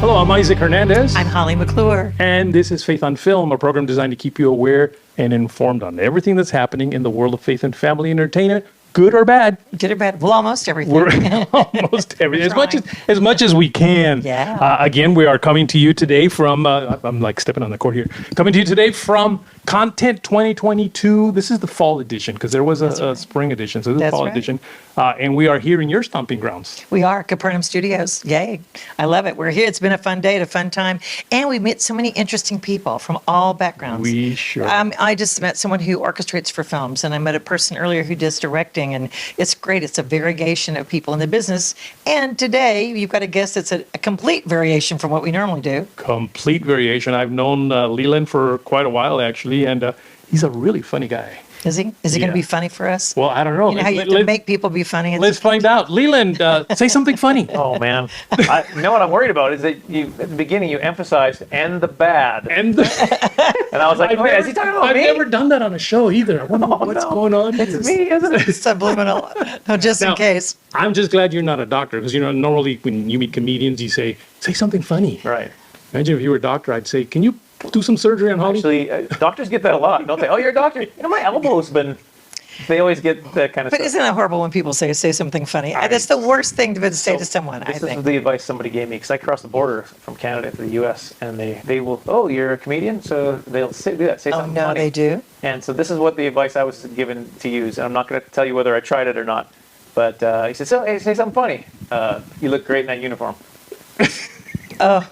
Hello, I'm Isaac Hernandez. I'm Holly McClure. And this is Faith on Film, a program designed to keep you aware and informed on everything that's happening in the world of faith and family entertainment, good or bad. Good or bad? Well, almost everything. We're almost everything, as much as we can. Yeah. Again, we are coming to you today from, I'm like stepping on the court here, coming to you today from Content 2022. This is the fall edition because there was a spring edition, so this is the fall edition. And we are here in your stomping grounds. We are, Capernaum Studios. Yay. I love it. We're here. It's been a fun day, a fun time. And we met so many interesting people from all backgrounds. We sure. I just met someone who orchestrates for films, and I met a person earlier who does directing, and it's great. It's a variegation of people in the business. And today, you've got to guess it's a complete variation from what we normally do. Complete variation. I've known Leland for quite a while, actually, and he's a really funny guy. Is he? Is he going to be funny for us? Well, I don't know. You know how you have to make people be funny? Let's find out. Leland, say something funny. Oh, man. You know what I'm worried about is that at the beginning you emphasized "and the bad." And I was like, is he talking about me? I've never done that on a show either. I wonder what's going on. It's me, isn't it? Subliminal. No, just in case. I'm just glad you're not a doctor because, normally when you meet comedians, you say something funny. Right. Imagine if you were a doctor, I'd say, can you do some surgery on Holly? Actually, doctors get that a lot, don't they? Oh, you're a doctor. My elbow's been... They always get that kind of stuff. But isn't it horrible when people say say something funny? That's the worst thing to say to someone, I think. This is the advice somebody gave me, because I crossed the border from Canada to the U.S., and they will, oh, you're a comedian? So they'll do that, say something funny. Oh, no, they do? And so this is what the advice I was given to use, and I'm not going to tell you whether I tried it or not. But he said, hey, say something funny. You look great in that uniform. Oh.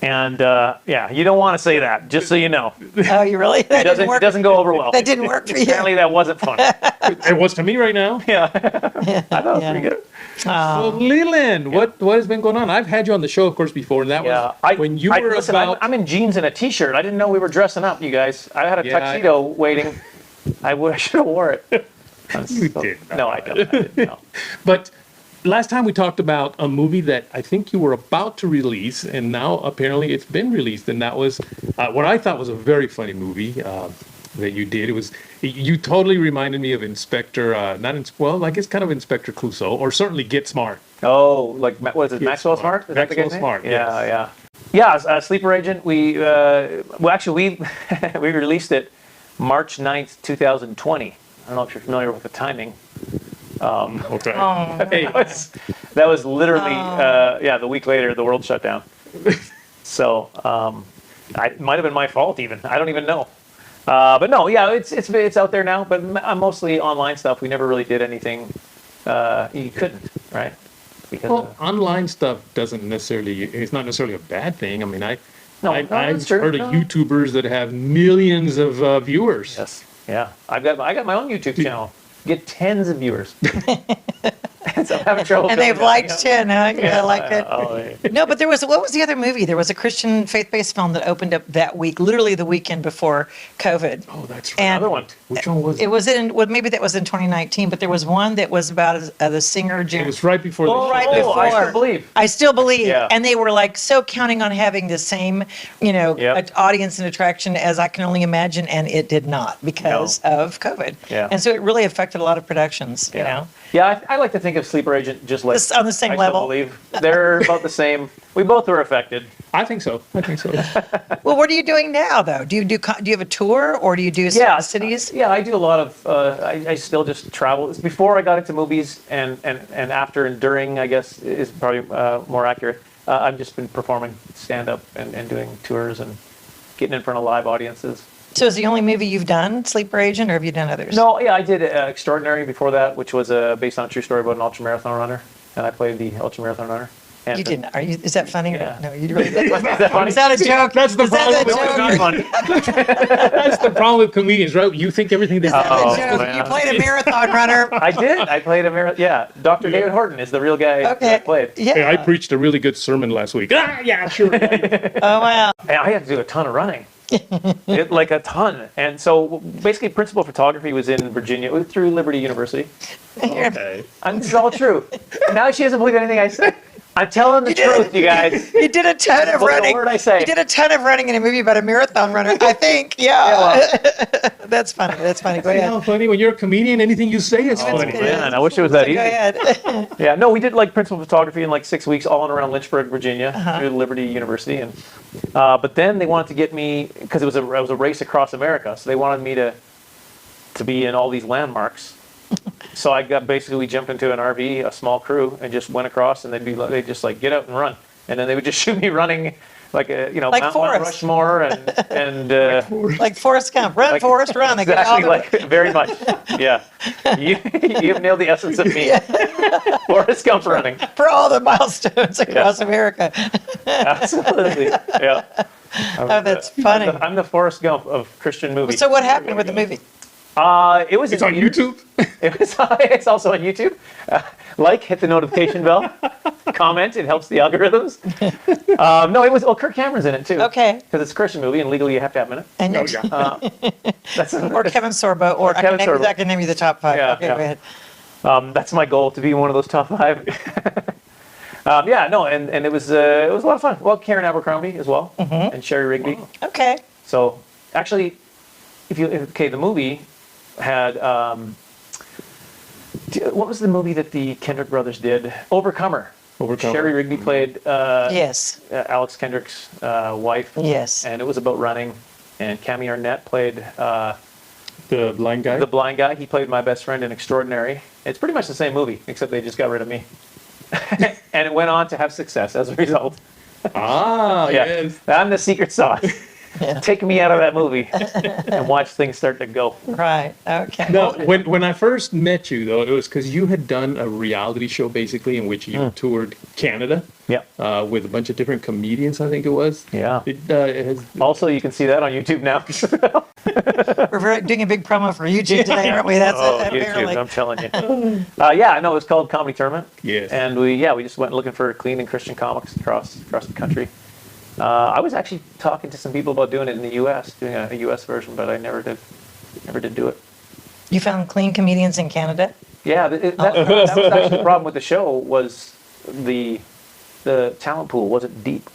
And you don't want to say that, just so you know. Oh, you really? That It doesn't go over well. That didn't work for you. Apparently that wasn't funny. It was to me right now. Yeah. I thought it was pretty good. So, Leland, what has been going on? I've had you on the show, of course, before, and that was when you were listen, about... I'm in jeans and a T-shirt. I didn't know we were dressing up, you guys. I had a tuxedo waiting. I should have wore it. You did. No, I didn't. No. But... last time we talked about a movie that I think you were about to release, and now apparently it's been released, and that was what I thought was a very funny movie that you did. You totally reminded me of Inspector, I guess kind of Inspector Clouseau, or certainly Get Smart. Oh, like what is it, Maxwell Smart? Is that the guy's name? Smart. Yeah. Sleeper Agent. We we released it March 9th, 2020. I don't know if you're familiar with the timing. Okay. Hey, that was literally the week later the world shut down. So it might have been my fault even. I don't even know. But no, it's out there now. But mostly online stuff. We never really did anything. You couldn't, right? Because online stuff it's not necessarily a bad thing. I mean, I've that's true. heard of YouTubers that have millions of viewers. Yes. Yeah. I got my own YouTube channel. Get tens of viewers. So I'm having trouble. And they've liked 10, huh? Yeah, I like it. No, but what was the other movie? There was a Christian faith-based film that opened up that week, literally the weekend before COVID. Oh, that's right. And another one. Which one was it? It was maybe that was in 2019, but there was one that was about the singer. It was right before the show. Right before. I still believe. Yeah. And they were like so counting on having the same, audience and attraction as I can only imagine, and it did not because of COVID. Yeah. And so it really affected a lot of productions, you know. Yeah, I like to think of Sleeper Agent just like on the same level. I believe they're about the same. We both were affected. I think so. Well, what are you doing now, though? Do you have a tour, or do you do cities? Yeah, I do a lot of. I still just travel. Before I got into movies, and after and during, I guess is probably more accurate. I've just been performing stand up and doing tours and getting in front of live audiences. So is the only movie you've done Sleeper Agent, or have you done others? No, I did Extraordinary before that, which was based on a true story about an ultramarathon runner, and I played the ultramarathon runner. And you didn't. Is that funny? Yeah. No, you really. Is that funny? Is that a joke? That's the problem. It's not funny. That's the problem with comedians, right? You think everything they man. You played a marathon runner. I did. I played a marathon. Yeah, Dr. David Horton is the real guy that I played. Yeah. Hey, I preached a really good sermon last week. Yeah, sure. Oh wow. And I had to do a ton of running. Like a ton. And so basically principal photography was in Virginia through Liberty University. Okay. And this is all true. Now she doesn't believe anything I said. I'm telling the truth, you guys. You did a ton of What the running. word I say. You did a ton of running in a movie about a marathon runner, I think. Yeah. well, That's funny. That's funny. Go See how ahead. funny when you're a comedian, anything you say is funny. It man, is. I wish it was that So easy. go ahead. Yeah, no, we did like principal photography in like 6 weeks, all in around Lynchburg, Virginia, through Liberty University, and but then they wanted to get me because it was a race across America, so they wanted me to be in all these landmarks. So we jumped into an RV, a small crew, and just went across, and they'd just like get out and run, and then they would just shoot me running like a Like Mount Forrest. Rushmore and Like Forrest Gump. Run, Forrest, run. They get all exactly the- very much, yeah. You've nailed the essence of me, Forrest Gump running, for all the milestones across America. absolutely, yeah. Oh, that's funny. I'm the Forrest Gump of Christian movies. So what happened with the movie? It was It's in on theaters. YouTube. It's also on YouTube. Hit the notification bell, comment. It helps the algorithms. No, it was. Oh, Kirk Cameron's in it too. Okay. Because it's a Christian movie, and legally you have to have him in it. And Oh, yeah. That's or Kevin Sorbo, or I Kevin can, name you, Sorbo. I can name you the top 5. Yeah, Okay, yeah. go ahead. that's my goal, to be one of those top 5. Yeah, no, and it was a lot of fun. Well, Karen Abercrombie as well, and Sherry Rigby. Okay. So actually, the movie had what was the movie that the Kendrick brothers did? Overcomer. Overcomer. Sherry Rigby played Yes. Alex Kendrick's wife. Yes. And it was about running. And Cammy Arnett played The blind guy. the blind guy. He played my best friend in Extraordinary. It's pretty much the same movie, except they just got rid of me. And it went on to have success as a result. Ah, Yeah, yes. I'm the secret sauce. Yeah. Take me out of that movie and watch things start to go. Right. Okay. No, when I first met you, though, it was because you had done a reality show, basically, in which you toured Canada Yeah. with a bunch of different comedians, I think it was. Yeah. It has, Also, you can see that on YouTube now. We're doing a big promo for YouTube today, aren't we? That's Oh, apparently. YouTube, I'm telling you. Yeah, no, it was called Comedy Tournament. Yes. And we just went looking for clean and Christian comics across the country. I was actually talking to some people about doing it in the U.S., doing a U.S. version, but I never did do it. You found clean comedians in Canada? Yeah, that was actually the problem with the show was the talent pool wasn't deep.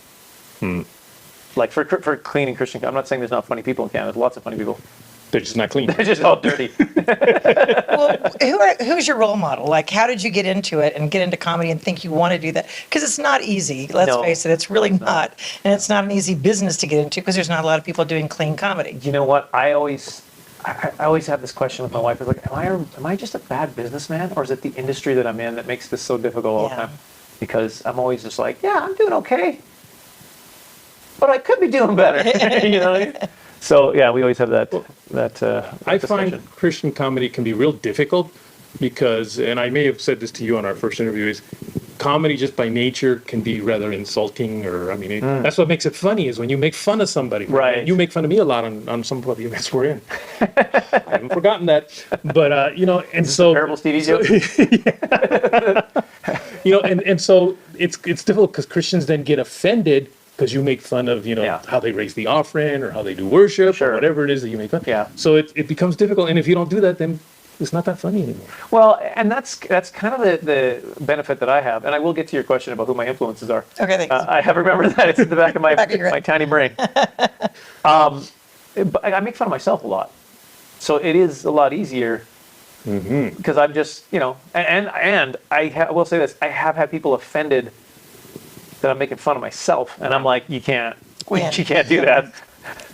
Like for clean and Christian, I'm not saying there's not funny people in Canada. There's lots of funny people. they're just not clean. They're just all dirty. Well, who's your role model? Like, how did you get into it and get into comedy and think you want to do that? Because it's not easy. Let's No. face it, it's really not. And it's not an easy business to get into because there's not a lot of people doing clean comedy. You know what? I always have this question with my wife. I was like, am I just a bad businessman, or is it the industry that I'm in that makes this so difficult all the Yeah. time? Because I'm always just like, yeah, I'm doing okay, but I could be doing better. You know what I mean? So yeah, we always have that I discussion. find Christian comedy can be real difficult because, and I may have said this to you on our first interview, is comedy just by nature can be rather insulting, or I mean, that's what makes it funny is when you make fun of somebody. Right. And you make fun of me a lot on some of the events we're in. I haven't forgotten that, but and so Terrible Stevie joke. and so it's difficult because Christians then get offended because you make fun of Yeah. how they raise the offering or how they do worship Sure. or whatever it is that you make fun. Yeah. So it becomes difficult, and if you don't do that, then it's not that funny anymore. Well, and that's kind of the benefit that I have, and I will get to your question about who my influences are. Okay, thanks. I have remembered that. It's in the back of my Back of your head. my tiny brain. But I make fun of myself a lot, so it is a lot easier because I'm just and I will say this: I have had people offended that I'm making fun of myself, and I'm like, you can't do that.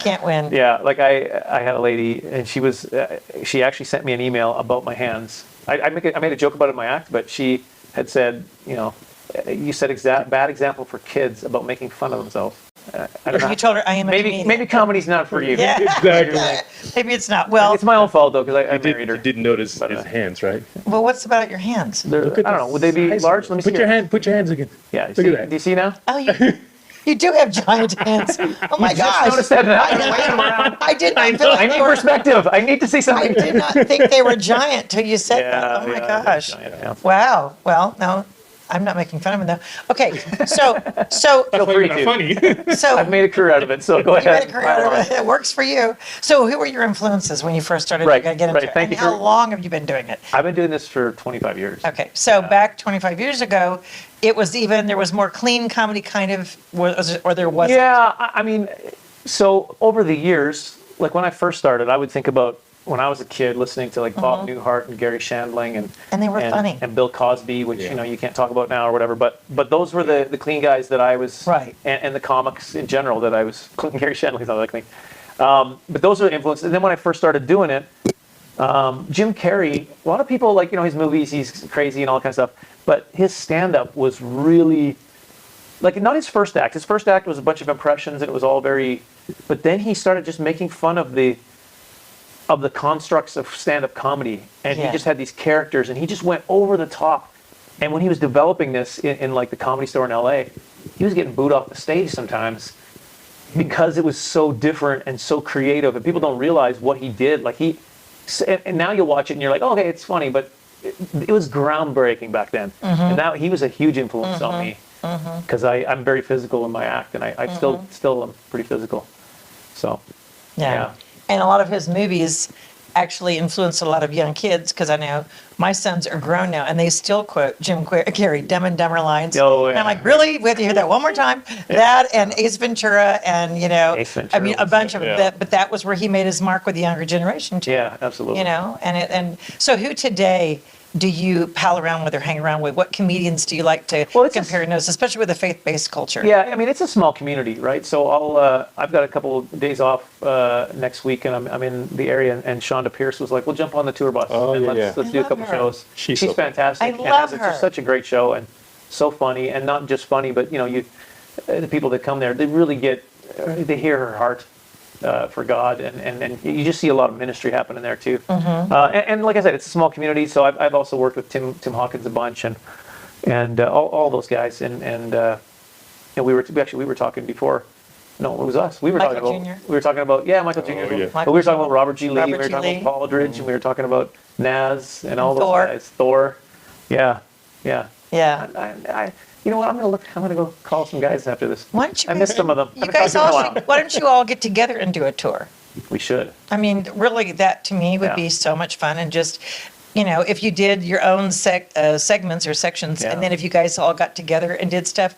Can't win. Yeah, like I had a lady, and she actually sent me an email about my hands. I made a joke about it in my act, but she had said, you set bad example for kids about making fun of themselves. I don't know. You told her I am a Maybe comedian. comedy's not for you. Yeah. Exactly. Maybe it's not. Well, It's my own fault though, because I married her. You didn't notice But, his hands, right? well, what's about your hands? I don't know. Would they be Size. large? Let me see. Put your hands again. Yeah. Look See, at that. do you see now? Oh, you do have giant hands. Oh my gosh. Notice that now. Wave them around. I did not feel I like need they were, perspective. I need to see I something. did not think they were giant till you said that. Oh my yeah, gosh. giant, yeah. Wow. Well, no. I'm not making fun of him though. Okay, so Feel free Not to. funny. so I've made a career out of it, so go you made ahead. a career out of it. It works for you. So who were your influences when you first started Right, to get into right. it? Thank And you how for- long have you been doing it? I've been doing this for 25 years. Okay, so back 25 years ago, there was more clean comedy kind of, or there wasn't? Yeah, I mean, so over the years, like when I first started, I would think about when I was a kid listening to like Bob Newhart and Gary Shandling And they were funny. and Bill Cosby, which Yeah. you can't talk about now or whatever. But those were the clean guys that I was Right. and the comics in general that I was. Gary Shandling's not that clean, but those were the influences. And then when I first started doing it, Jim Carrey, a lot of people like his movies, he's crazy and all that kind of stuff. But his stand-up was really like not his first act. His first act was a bunch of impressions and it was all very. But then he started just making fun of the constructs of stand-up comedy, and Yeah. he just had these characters, and he just went over the top. And when he was developing this in like the Comedy Store in LA, he was getting booed off the stage sometimes because it was so different and so creative, and people don't realize what he did. Like and now you watch it and you're like, oh, okay, it's funny, but it was groundbreaking back then. And now he was a huge influence on me because I'm very physical in my act, and I still am pretty physical. So. Yeah. And a lot of his movies actually influenced a lot of young kids, because I know my sons are grown now and they still quote Jim Carrey, Dumb and Dumber lines. Oh, And I'm yeah. like, really? We have to hear that one more time? That and Ace Ventura and, Ace I Ventura mean, a was- bunch of yeah. that, but that was where he made his mark with the younger generation too. Yeah, absolutely. And so who today do you pal around with or hang around with? What comedians do you like to Well, it's compare notes, especially with a faith-based culture? Yeah, I mean it's a small community, right? So I've got a couple of days off next week, and I'm in the area, and Shonda Pierce was like, "We'll jump on the tour bus Oh, and yeah, let's I do a love couple her. shows." She's She's so- fantastic. I and love it's her. just such a great show and so funny, and not just funny, but the people that come there, they really they hear her heart. For God, and you just see a lot of ministry happening there too. And like I said, it's a small community, so I've also worked with Tim Hawkins a bunch, and all those guys, and we were talking before. No, it was us. We were Michael talking about Jr.? We were talking about Michael Jr. Oh, yeah. But we were talking about Robert G. Lee. Robert We were G. talking Lee. about Paul Aldridge, and we were talking about Naz and all those Thor. guys. Thor. Yeah. Yeah. You know what? I'm gonna go call some guys after this. Why don't you I missed some of them. You Haven't guys talked to them all in a while. why don't you all get together and do a tour? We should. I mean, really, that to me would Yeah. be so much fun. And just, if you did your own segments or sections, Yeah. and then if you guys all got together and did stuff,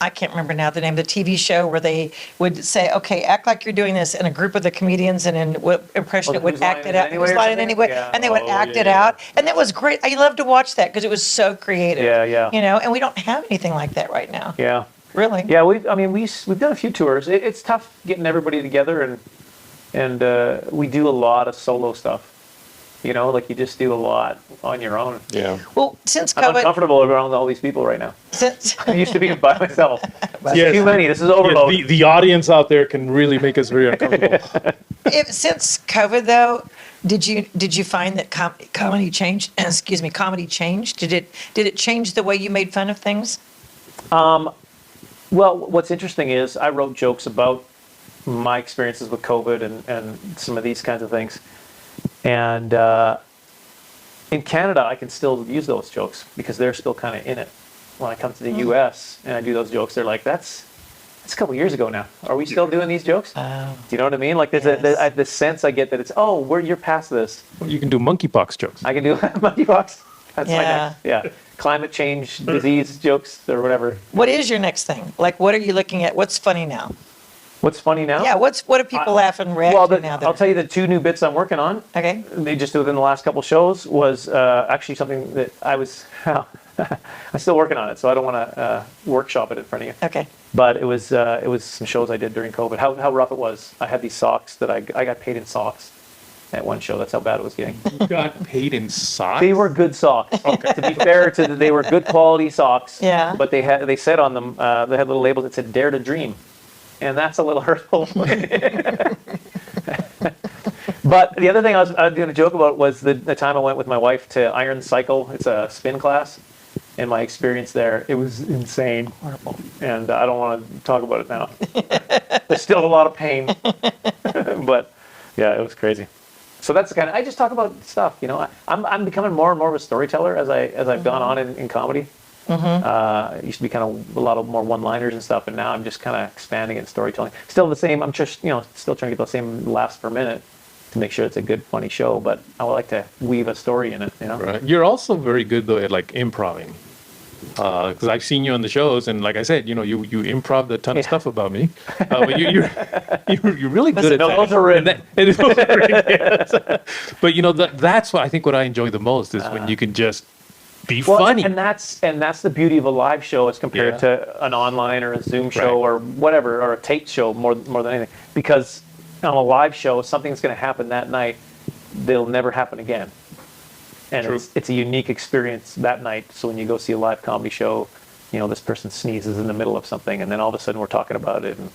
I can't remember now the name of the TV show where they would say, okay, act like you're doing this, and a group of the comedians, and in what impression Oh, it would Whose act Line it Is It out. Anyway Whose or Line Is It something? Anyway, Yeah. and they would Oh, act yeah, it yeah. out. And that was great. I loved to watch that because it was so creative. Yeah. And we don't have anything like that right now. Yeah. Really. Yeah, we've done a few tours. It's tough getting everybody together, and we do a lot of solo stuff. Like you just do a lot on your own. Yeah. Well, since I'm COVID, uncomfortable around all these people right now. since I used to be by myself. Yes. Too many. This is Yes, overload. the audience out there can really make us very uncomfortable. since COVID though, did you find that comedy changed? Excuse me, comedy changed. Did it change the way you made fun of things? Well, what's interesting is I wrote jokes about my experiences with COVID and some of these kinds of things. And in Canada, I can still use those jokes because they're still kind of in it. When I come to the U.S. and I do those jokes, they're like, that's a couple years ago now. Are we still doing these jokes? Oh. Do you know what I mean? Like there's the sense I get that it's, you're past this. You can do monkeypox jokes. I can do monkeypox. That's my Yeah. next. Yeah. Climate change, disease jokes or whatever. What is your next thing? Like, what are you looking at? What's funny now? What's funny now? Yeah, what are people laughing and Well, reacting now? I'll tell you the two new bits I'm working on. Okay. They just within the last couple shows was actually something that I was I'm still working on it, so I don't want to workshop it in front of you. Okay. But it was some shows I did during COVID. How rough it was. I had these socks that I got paid in socks at one show. That's how bad it was getting. You got paid in socks? They were good socks. To be fair, they were good quality socks. Yeah. But they said on them they had little labels that said "Dare to Dream," and that's a little hurtful. But the other thing I was going to joke about was the time I went with my wife to Iron Cycle. It's a spin class, and my experience there, it was insane. Horrible. And I don't want to talk about it now. There's still a lot of pain, but yeah, it was crazy. So that's the kind of, I just talk about stuff, I'm becoming more and more of a storyteller as I've gone on in comedy. It used to be kind of a lot of more one-liners and stuff, and now I'm just kind of expanding it in storytelling. Still the same. I'm just still trying to get the same laughs per minute to make sure it's a good, funny show. But I would like to weave a story in it. Right. You're also very good though at like improving. Because I've seen you on the shows, and like I said, you improv a ton of stuff about me. But you're really good at No, that. those are written. And those are written, yes. But that's what I enjoy the most is when you can just be funny. And that's the beauty of a live show as compared to an online or a Zoom show or whatever, or a taped show more than anything. Because on a live show, something's going to happen that night that'll never happen again. And it's a unique experience that night. So when you go see a live comedy show, this person sneezes in the middle of something, and then all of a sudden we're talking about it, and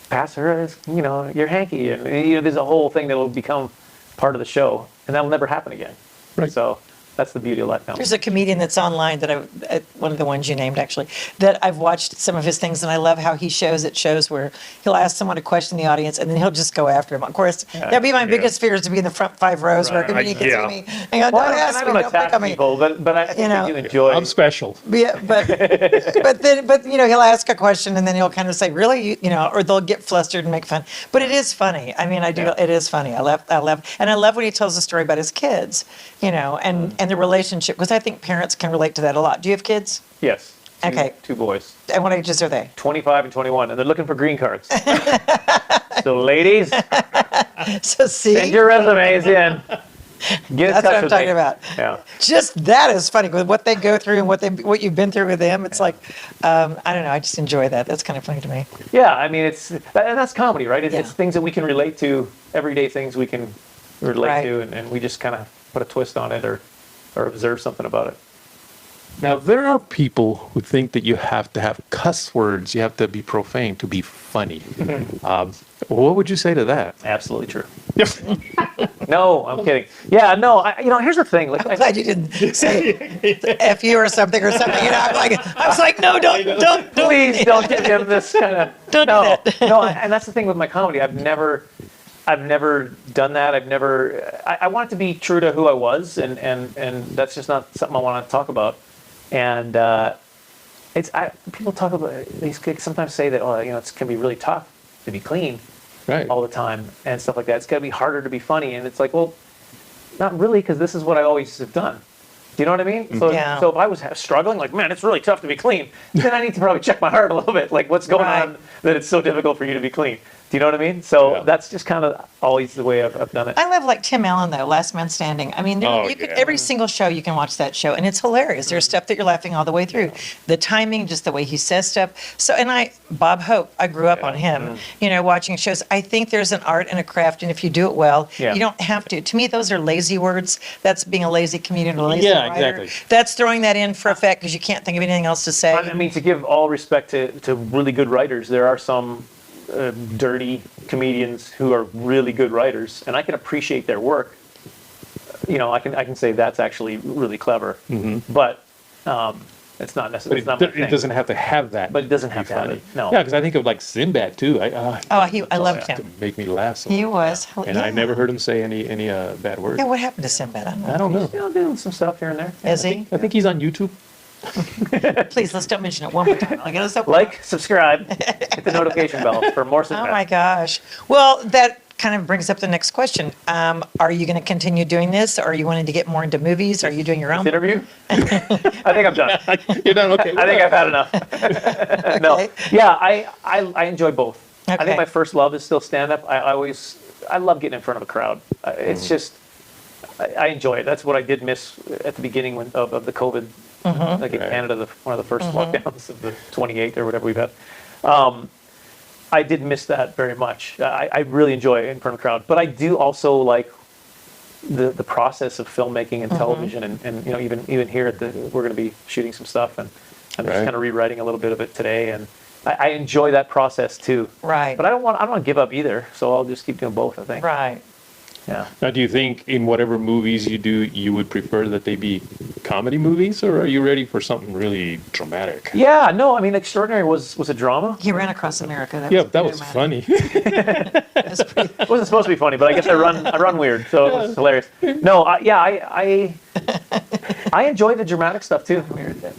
pass her, you're hanky, and there's a whole thing that will become part of the show, and that'll never happen again. Right. So that's the beauty of live comedy. There's a comedian that's online that one of the ones you named actually, that I've watched some of his things, and I love how he shows where he'll ask someone to question the audience and then he'll just go after him. Of course, that'd be my biggest fear, is to be in the front 5 rows where a comedian can see me and go, don't ask me, don't pick on me. People, but I think that you enjoy. I'm special. Yeah, but he'll ask a question and then he'll kind of say, really, or they'll get flustered and make fun. But it is funny. I mean, it is funny. I love, and I love when he tells a story about his kids, and the relationship, because I think parents can relate to that a lot. Do you have kids? Yes. Okay. 2 boys. And what ages are they? 25 and 21, and they're looking for green cards. So ladies, So see, send your resumes in. Get in that's touch what I'm with talking me. about. Yeah. Just that is funny with what they go through and what you've been through with them. It's like, I don't know. I just enjoy that. That's kind of funny to me. Yeah, I mean, and that's comedy, right? It's Yeah. things that we can relate to, everyday things we can relate Right. to, and we just kind of put a twist on it or observe something about it. Now, there are people who think that you have to have cuss words, you have to be profane to be funny. What would you say to that? Absolutely true. No, I'm kidding. Yeah, no, here's the thing. Like, I'm glad you didn't say F you or something. I was like, no, don't. please don't give him this kind of. Don't do that. No, and that's the thing with my comedy. I've never done that. I want it to be true to who I was, and that's just not something I want to talk about. And people talk about, they sometimes say that, it can be really tough to be clean Right. all the time and stuff like that. It's got to be harder to be funny. And it's like, well, not really, because this is what I always have done. Do you know what I mean? So, Yeah. so if I was struggling, like, man, it's really tough to be clean, then I need to probably check my heart a little bit. Like, what's going Right. on that it's so difficult for you to be clean? Do you know what I mean? So Yeah. that's just kind of always the way I've done it. I love like Tim Allen though, Last Man Standing. I mean, Oh, you could, yeah. every single show you can watch that show, and it's hilarious. There's stuff that you're laughing all the way through. The timing, just the way he says stuff. So, and Bob Hope, I grew up on him. Watching shows. I think there's an art and a craft, and if you do it well, Yeah. you don't have to. To me, those are lazy words. That's being a lazy comedian, a lazy Yeah, writer. exactly. That's throwing that in for effect because you can't think of anything else to say. I mean, to give all respect to really good writers, there are some dirty comedians who are really good writers, and I can appreciate their work. I can say that's actually really clever, but it's not necessarily. But it doesn't have to have that. But it doesn't to have be to have funny. it, no. Yeah, because I think of like Sinbad too. I loved to him. make me laugh. So He was. And I never heard him say any bad words. Yeah, what happened to Sinbad? I don't know. I don't know. Doing some stuff here and there. Is he? I think he's on YouTube. Please, let's don't mention it one more time. I'll get us up. Like, subscribe, hit the notification bell for more. Oh my gosh. Well, that kind of brings up the next question. Are you going to continue doing this? Or are you wanting to get more into movies? Are you doing your own? Interview? I think I'm done. You're done. Okay. I think I've had enough. No. Okay. Yeah, I enjoy both. I Okay. think my first love is still stand-up. I love getting in front of a crowd. It's just, I enjoy it. That's what I did miss at the beginning of the COVID, like in Right. Canada, one of the first lockdowns of the 28 or whatever we've had. I did miss that very much. I really enjoy it in front of a crowd, but I do also like the process of filmmaking and television, and even here we're going to be shooting some stuff, and I'm just Right. kind of rewriting a little bit of it today, and I enjoy that process too. Right. But I don't want to give up either, so I'll just keep doing both, I think. Right. Yeah. Now, do you think in whatever movies you do, you would prefer that they be comedy movies, or are you ready for something really dramatic? Yeah. No. I mean, Extraordinary was a drama. He ran across America. Yeah, that was funny. That's pretty, It wasn't supposed to be funny, but I guess I run weird, so it was hilarious. No. I I enjoy the dramatic stuff too.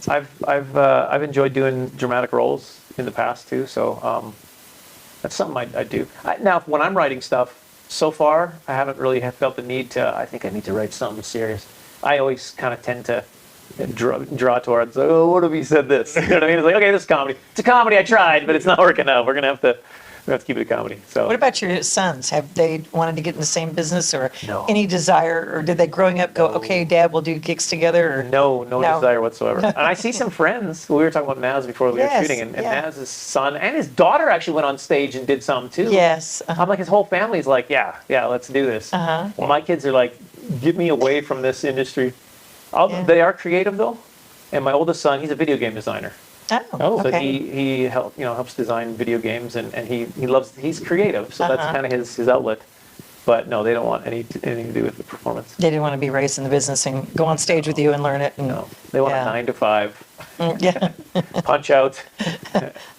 I've enjoyed doing dramatic roles in the past too. So that's something I do. Now, when I'm writing stuff, so far I haven't really felt the need to. I think I need to write something serious. I always kind of tend to draw towards. Oh, what if he said this? You know what I mean? It's like, okay, this is comedy. It's a comedy. I tried, but it's not working out. We're gonna have to keep it a comedy. So. What about your sons? Have they wanted to get in the same business, or No. any desire, or did they growing up go, okay, Dad, we'll do gigs together? Or? No No. desire whatsoever. And I see some friends. We were talking about Naz before we Yes, were shooting, and yeah. Naz's son and his daughter actually went on stage and did some too. Yes. I'm like, his whole family's like, yeah, let's do this. Uh-huh. Well, my kids are like, get me away from this industry. Yeah. They are creative though, and my oldest son, he's a video game designer. Oh, So okay. he helps design video games, and he's creative, so that's Uh-huh. kind of his outlet. But no, they don't want anything to do with the performance. They didn't want to be raised in the business and go on stage with you and learn it. And, No, they want yeah. a 9 to 5 Yeah, punch out.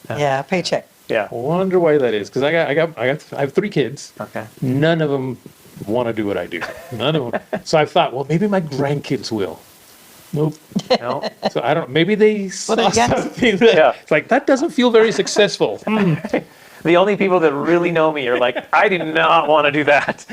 yeah, paycheck. Yeah. I wonder why that is, because I have 3 kids. Okay. None of them want to do what I do. None of them. So I thought, well, maybe my grandkids will. Nope. No. So I don't. Maybe they saw they got- something. That, Yeah. It's like that doesn't feel very successful. The only people that really know me are like, I do not want to do that.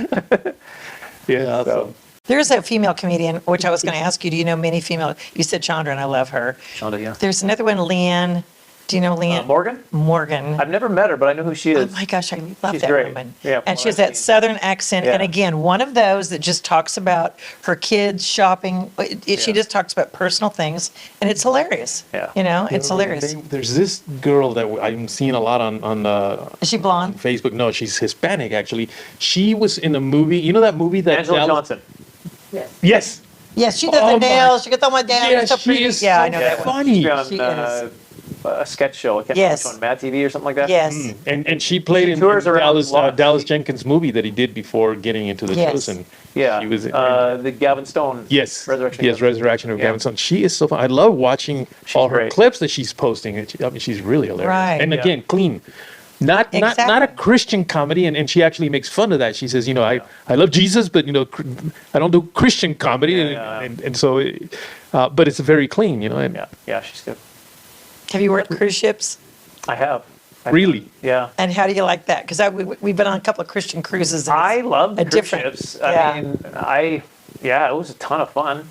Yeah. So, There's a female comedian, which I was going to ask you, do you know many female? You said Chandra, and I love her. Shonda, yeah. There's another one, Leanne. Do you know Leanne? Morgan? Morgan. I've never met her, but I know who she Oh is. my gosh, I love She's that great. woman. Yeah, from And what she has I've that seen. Southern accent. And Yeah. again, one of those that just talks about her kids shopping. She Yeah. just talks about personal things, and it's hilarious. Yeah. You know, it's hilarious. There's this girl that I'm seeing a lot on Is she blonde? Facebook. No, she's Hispanic actually. She was in a movie. You know that movie that Angela Johnson. Yes. Yes, she does Oh the my- nails. She gets on my nails. Yeah, so she pretty. is Yeah, so I know that one. funny. She's on She is. a sketch show. I can't Yes. remember which one, Mad TV or something like that. Yes. And she played in tours around Dallas, lots. Dallas Jenkins movie that he did before getting into The Yes. Chosen. Yeah. She was in, the Gavin Stone. yes. Resurrection. Yes, Resurrection of Yeah. Gavin Stone. She is so fun. I love watching all her great. clips that she's posting. I mean, she's really hilarious. Right. And Yeah. again, clean. Not a Exactly. Christian comedy, and she actually makes fun of that. She says, I love Jesus, but I don't do Christian comedy, Yeah. and so, but it's very clean, and Yeah, she's good. Have you worked cruise ships? I have. really. Yeah. And how do you like that? Because we've been on a couple of Christian cruises. and I it's love the a cruise different- ships. yeah. I mean, it was a ton of fun.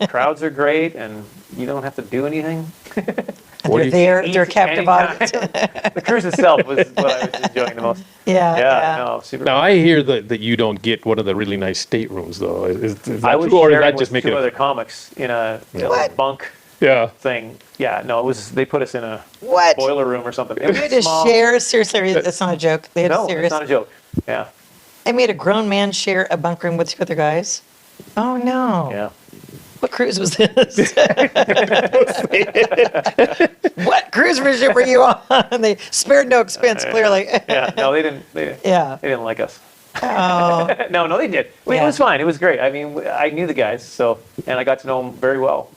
Crowds are great, and you don't have to do anything. What do They're you- there. They're a captive audience. The cruise itself was what I was enjoying the most. Yeah. Yeah, no, super. Now I hear that you don't get one of the really nice staterooms, though. Is that I was true, or is sharing that with just making two it? other comics in a What? bunk Yeah. thing. Yeah, no, it was. They put us in a What? boiler room or something. It You was had to small. share? Seriously, that's not a joke. They had No, a serious. it's not a joke. Yeah, They made a grown man share a bunk room with two other guys. Oh no! yeah. What cruise was this? What cruise ship were you on? They spared no expense, clearly. Yeah, no, they didn't. Yeah. They didn't like us. Oh, No, they did. I mean, Yeah. It was fine. It was great. I mean, I knew the guys, so and I got to know them very well.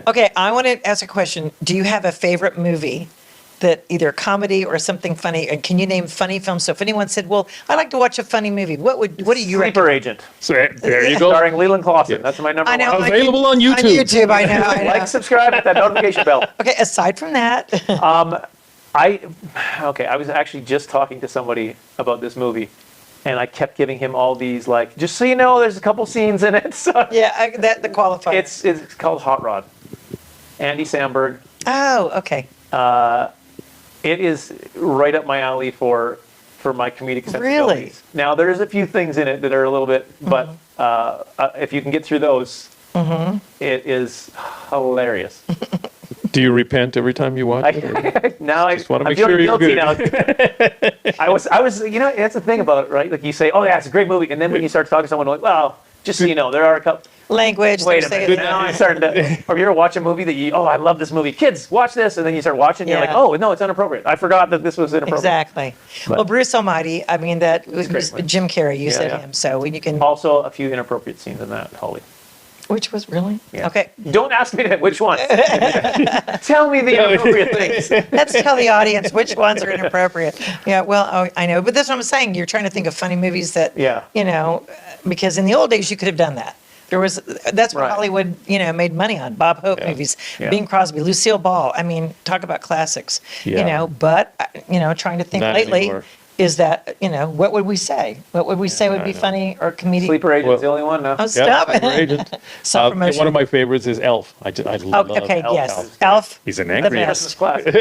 okay. I want to ask a question. Do you have a favorite movie that either comedy or something funny? And can you name funny films? So if anyone said, "Well, I like to watch a funny movie," what do you recommend? Sleeper Agent, So there you go. starring Leland Klassen. That's my number I know. one. Available on On YouTube. YouTube, I know. I know. Like, subscribe, hit that notification bell. Okay. Aside from that, I was actually just talking to somebody about this movie, and I kept giving him all these like, just so you know, there's a couple scenes in it. So yeah, the qualifier. it's called Hot Rod. Andy Samberg. Oh, okay. It is right up my alley for my comedic sensibilities. Really? Now there's a few things in it that are a little bit, but if you can get through those, it is hilarious. Do you repent every time you watch it? Now I wanna I'm make feeling sure you're guilty good. now. I was, that's the thing about it, right? Like you say, oh yeah, it's a great movie, and then when you start talking to someone, like, well, just so you know, there are a couple. Language. Wait they're a saying- minute, now I'm starting to. Or you ever watch a movie that I love this movie, kids, watch this, and then you start watching, and you're like, Yeah. oh no, it's inappropriate. I forgot that this was inappropriate. Exactly. Well, Bruce Almighty, I mean, that was great. Jim Carrey, you Yeah, said yeah. him. So when you can, Also, a few inappropriate scenes in that, Holly. which was really? Yeah. Okay. Don't ask me which one. Tell me the inappropriate things. Let's tell the audience which ones are inappropriate. Yeah, well, I know. But that's what I'm saying. You're trying to think of funny movies that, Yeah. because in the old days you could have done that. That's what Right. Hollywood, made money on. Bob Hope Yeah. movies, Yeah. Bing Crosby, Lucille Ball. I mean, talk about classics, Yeah. But, trying to think Not lately, anymore. is that, what would we say? What would we say would be I know. funny or comedic? Sleeper Agent's the Well- only one now. Oh, stop Sleeper it. Agent. Self-promotion. One of my favorites is Elf. I love Okay, Elf. yes. Elf, He's an the angry best. Christmas classic.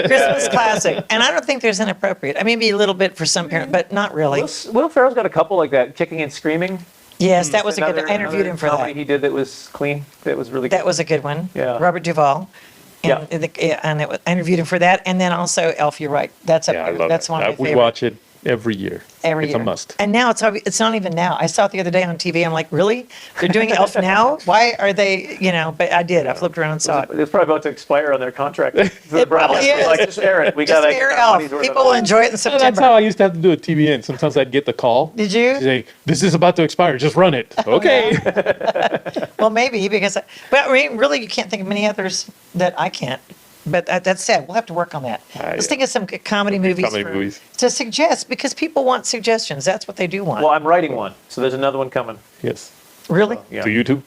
Christmas classic. And I don't think there's inappropriate. I mean, maybe a little bit for some parents, but not really. Will Ferrell's got a couple like that, Kicking and Screaming. Yes, that was a good, Another- I interviewed another him for comedy that. he did that was clean. That was really good. That was a good one. Yeah. Robert Duvall. And, I interviewed him for that. And then also Elf, you're right. That's up Yeah, I there. love That's it. one of my We favorites. watch it every year. Every It's year. a must. And now it's not even now. I saw it the other day on TV. I'm like, really? They're doing Elf now? Why are they, but I did. I flipped around and saw it. It's probably about to expire on their contract. It probably is. Like, just air it. We Just got air Elf. People will enjoy it in That's how September. I used to have to do a TBN. Sometimes I'd get the call. Did you? Say, this is about to expire. Just run it. Okay. Well, maybe but I mean, really, you can't think of many others that I can't. But that's sad. We'll have to work on that. Let's Yeah. think of some comedy movies, movies. to suggest, because people want suggestions. That's what they do want. Well, I'm writing one, so there's another one coming. Yes. Really? Yeah. To YouTube.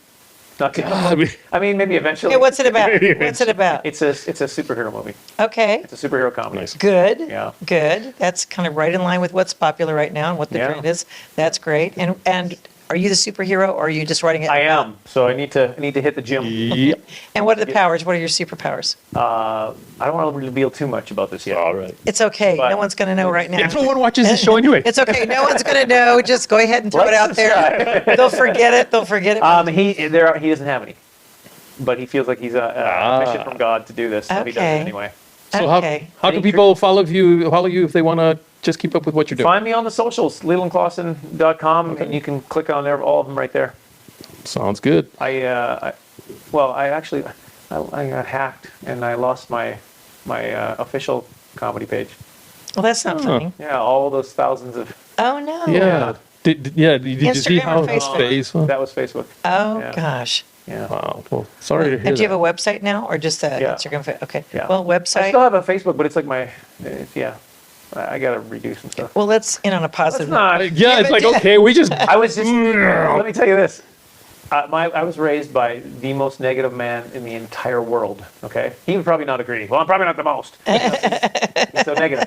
Not too- I mean, I mean, maybe eventually. Hey, what's it about? What's it about? It's a superhero movie. Okay. It's a superhero comedy. Nice. Good. Yeah. Good. That's kind of right in line with what's popular right now and what the Yeah. trend is. That's great. And are you the superhero, or are you just writing it? I am. So I need to hit the gym. yep. And what are the powers? What are your superpowers? I don't want to reveal too much about this yet. All right. It's okay. But- No one's going to know right now. Everyone watches the show anyway. It's okay. No one's going to know. Just go ahead and throw it out there. They'll forget it. They'll forget it. He doesn't have any, but he feels like he's a mission from God to do this, so he does Okay. it anyway. So Okay. how can people follow you if they want to just keep up with what you're doing? Find me on the socials, lelandklassen.com, and you can click on all of them right there. Sounds good. I got hacked and I lost my official comedy page. Well, that's not funny. Yeah, all those thousands of. Oh, no. Yeah. Did you see Instagram how or Facebook? Facebook? That was Facebook. Oh, Yeah. gosh. Yeah. Wow. Well, sorry to hear And do you that. have a website now, or just a Yeah. Instagram? Okay. Yeah. Well, I website. still have a Facebook, but it's like I gotta redo some stuff. Well, let's end on a positive It's note. not. Yeah, it's like, okay, we just. I was just. Let me tell you this. I was raised by the most negative man in the entire world. Okay, he would probably not agree. Well, I'm probably not the most. He's so negative.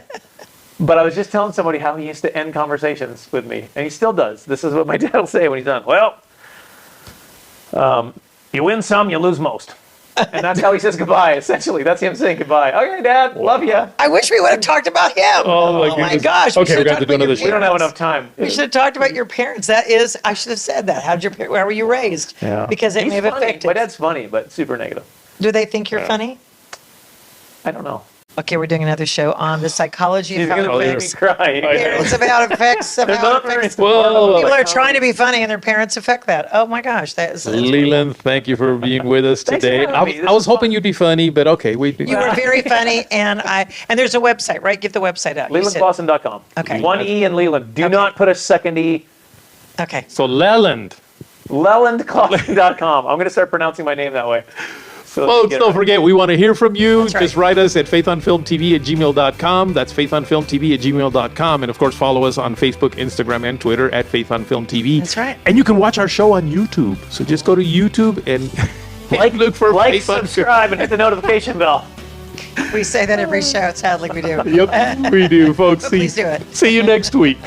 But I was just telling somebody how he used to end conversations with me, and he still does. This is what my dad will say when he's done. Well, you win some, you lose most. And that's how he says goodbye, essentially. That's him saying goodbye. Okay, Dad, love you. I wish we would have talked about him. Oh, my my goodness. gosh. Okay, should we have got to talked do about another your show. We don't have parents. enough time. We should have talked about your parents. I should have said that. Where were you raised? Yeah. Because it He's may have funny. affected. My dad's funny, but super negative. Do they think you're funny? I don't know. Okay, we're doing another show on the psychology He's of how gonna make me effects. cry. It's about effects. Of how not it affects. very- Well, People are trying to be funny, and their parents affect that. Oh my gosh, that is. Leland, thank you for being with us Thanks for today. having me. This I was is fun. hoping you'd be funny, but okay, You were very funny, and there's a website, right? Give the website out. You said- LelandKlassen.com. Okay. One E in Leland. Do Okay. not put a second E. Okay. So Leland, LelandKlassen.com. I'm going to start pronouncing my name that way. So that you folks, get it don't right. forget, we want to hear from you. That's right. Just write us at faithonfilmtv@gmail.com. That's faithonfilmtv@gmail.com. And of course, follow us on Facebook, Instagram, and Twitter at faithonfilmtv. That's right. And you can watch our show on YouTube. So just go to YouTube and look for Like, Faith on Film. subscribe, and hit the notification bell. We say that every show. Sadly, we do. Yep, we do, folks. Please do it. See you next week.